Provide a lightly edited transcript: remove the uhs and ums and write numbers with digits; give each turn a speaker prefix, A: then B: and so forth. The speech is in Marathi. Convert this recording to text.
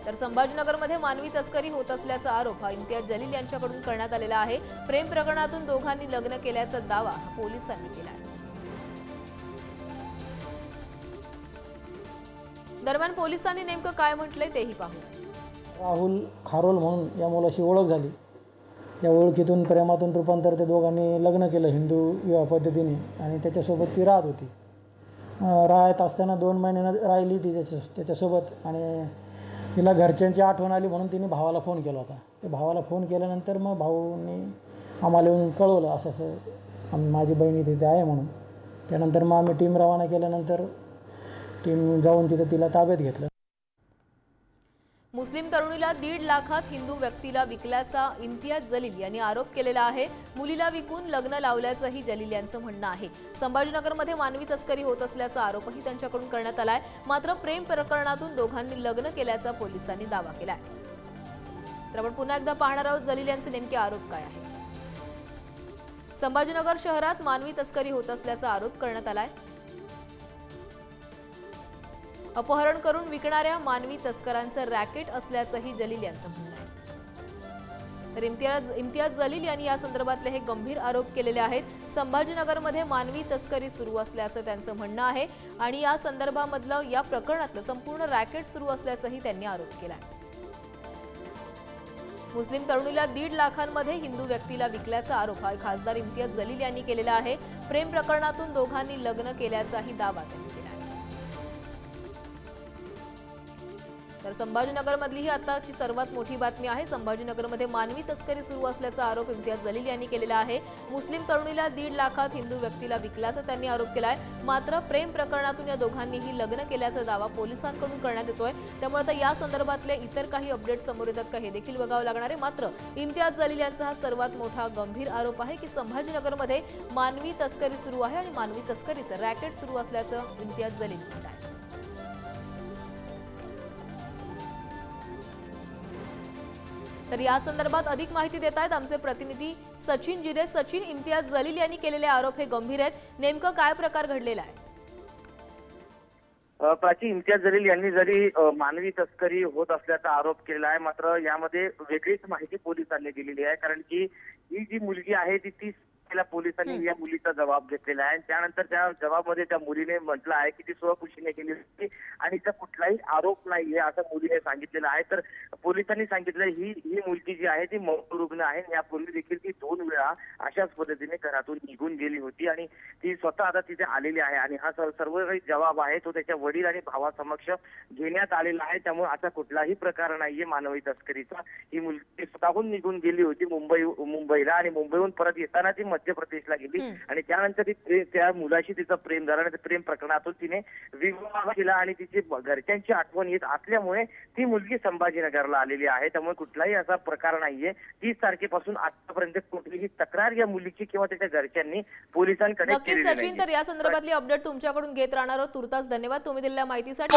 A: तर संभाजीनगरमध्ये मानवी तस्करी होत असल्याचा आरोप हा इम्तियाज जलील यांच्याकडून करण्यात आलेला आहे। प्रेम प्रकरणातून दोघांनी लग्न केल्याचा दावा पोलिसांनी केला आहे। दरम्यान पोलिसांनी नेमकं काय म्हटलंय तेही पाहूया।
B: राहुल खारोल म्हणून या मुलाशी ओळख झाली। त्या ओळखीतून प्रेमातून रूपांतर ते दोघांनी लग्न केलं हिंदू विवाह पद्धतीने आणि त्याच्यासोबत ती राहत होती। राहत असताना 2 महिने राहिली ती त्याच्यासोबत आणि तिला घरच्यांची आठवण आली म्हणून तिने भावाला फोन केला होता। ते भावाला फोन केल्यानंतर मग भाऊने आम्हाला येऊन कळवलं असं असं माझी बहिणी तिथे आहे म्हणून। त्यानंतर मग आम्ही टीम रवाना केल्यानंतर टीम जाऊन तिला ताब्यात घेतलं।
A: मुस्लिम तरुणीला 1.5 लाखात हिंदू व्यक्तीला विकल्याचा इम्तियाज जलील यांनी आरोप केलेला आहे। मुलीला विकून लग्न लावल्याचंही जलील यांचं म्हणणं आहे। संभाजीनगरमध्ये मानवी तस्करी होत असल्याचा आरोपही त्यांच्याकडून करण्यात आलाय। मात्र प्रेम प्रकरणातून दोघांनी लग्न केल्याचा पोलिसांनी दावा केलाय। तर आपण पुन्हा एकदा पाहणार आहोत जलील यांचे नेमके आरोप काय आहे। संभाजीनगर शहरात मानवी तस्करी होत असल्याचा आरोप करण्यात आलाय। अपहरण करून विकणाऱ्या मानवी तस्करांचं रॅकेट असल्याचंही जलील यांचं म्हणणं आहे। तर इम्तियाज जलील यांनी या संदर्भातले हे गंभीर आरोप केलेले आहेत। संभाजीनगरमध्ये मानवी तस्करी सुरू असल्याचं त्यांचं म्हणणं आहे आणि या संदर्भामधलं या प्रकरणातलं संपूर्ण रॅकेट सुरू असल्याचंही त्यांनी आरोप केलाय। मुस्लिम तरुणीला 1.5 लाखांमध्ये हिंदू व्यक्तीला विकल्याचा आरोप हा खासदार इम्तियाज जलील यांनी केलेला आहे। प्रेम प्रकरणातून दोघांनी लग्न केल्याचाही दावा त्यांनी केला आहे। तर संभाजीनगरमधली ही आताची सर्वात मोठी बातमी आहे। संभाजीनगरमध्ये मानवी तस्करी सुरू असल्याचा आरोप इम्तियाज जलील यांनी केलेला आहे। मुस्लिम तरुणीला 1.5 लाखात हिंदू व्यक्तीला विकल्याचा त्यांनी आरोप केलाय। मात्र प्रेम प्रकरणातून या दोघांनीही लग्न केल्याचा दावा पोलिसांकडून करण्यात येतोय। त्यामुळे आता या संदर्भातले इतर काही अपडेट समोर येतात का हे देखील बघावं लागणार आहे। मात्र इम्तियाज जलील यांचा हा सर्वात मोठा गंभीर आरोप आहे की संभाजीनगरमध्ये मानवी तस्करी सुरू आहे आणि मानवी तस्करीचं रॅकेट सुरू असल्याचं इम्तियाज जलील म्हणतात। तर या संदर्भात अधिक माहिती देत आहेत आमचे प्रतिनिधी सचिन जिरे। सचिन, इम्तियाज जलील यांनी केलेले आरोप हे गंभीर आहेत, नेमकं काय प्रकार घडलेला आहे?
C: प्राची, इम्तियाज जलील यांनी जरी मानवी तस्करी होत असल्याचा आरोप केलेला आहे, मात्र यामध्ये वेगळीच माहिती पोलिसांनी दिलेली आहे। कारण की ही जी मुलगी आहे ती 30 पोलिसांनी या मुलीचा जबाब घेतलेला आहे। त्यानंतर त्या जबाबामध्ये त्या मुलीने म्हटलं आहे की ती स्वखुशीने केली होती आणि तिचा कुठलाही आरोप नाहीये असं मुलीने सांगितलेलं आहे। तर पोलिसांनी सांगितलं ही मुलगी जी आहे ती मौत रुग्ण आहे। यापूर्वी देखील ती 2 वेळा अशाच पद्धतीने घरातून निघून गेली होती आणि ती स्वतः आता तिथे आलेली आहे आणि हा सर्व काही जबाब आहे तो त्याच्या वडील आणि भावासमक्ष घेण्यात आलेला आहे। त्यामुळे आता कुठलाही प्रकार नाहीये मानवी तस्करीचा। ही मुलगी स्वतःहून निघून गेली होती मुंबईला आणि मुंबईहून परत येताना ती मध्य प्रदेशला गेली आणि त्यानंतर त्या मुलाशी तिचं प्रेम झालं आणि प्रेम प्रकरणातून तिने विवाह केला आणि तिची घरच्यांची आठवण येत असल्यामुळे ती मुलगी संभाजीनगरला आलेली आहे। त्यामुळे कुठलाही असा प्रकार नाहीये। 30 तारखेपासून आतापर्यंत कुठलीही तक्रार या मुलीची किंवा त्याच्या घरच्यांनी पोलिसांकडे केलेली नाही।
A: सचिन, तर या संदर्भातली अपडेट तुमच्याकडून घेत राहणार आहोत। तुर्तास धन्यवाद तुम्ही दिलेल्या माहितीसाठी।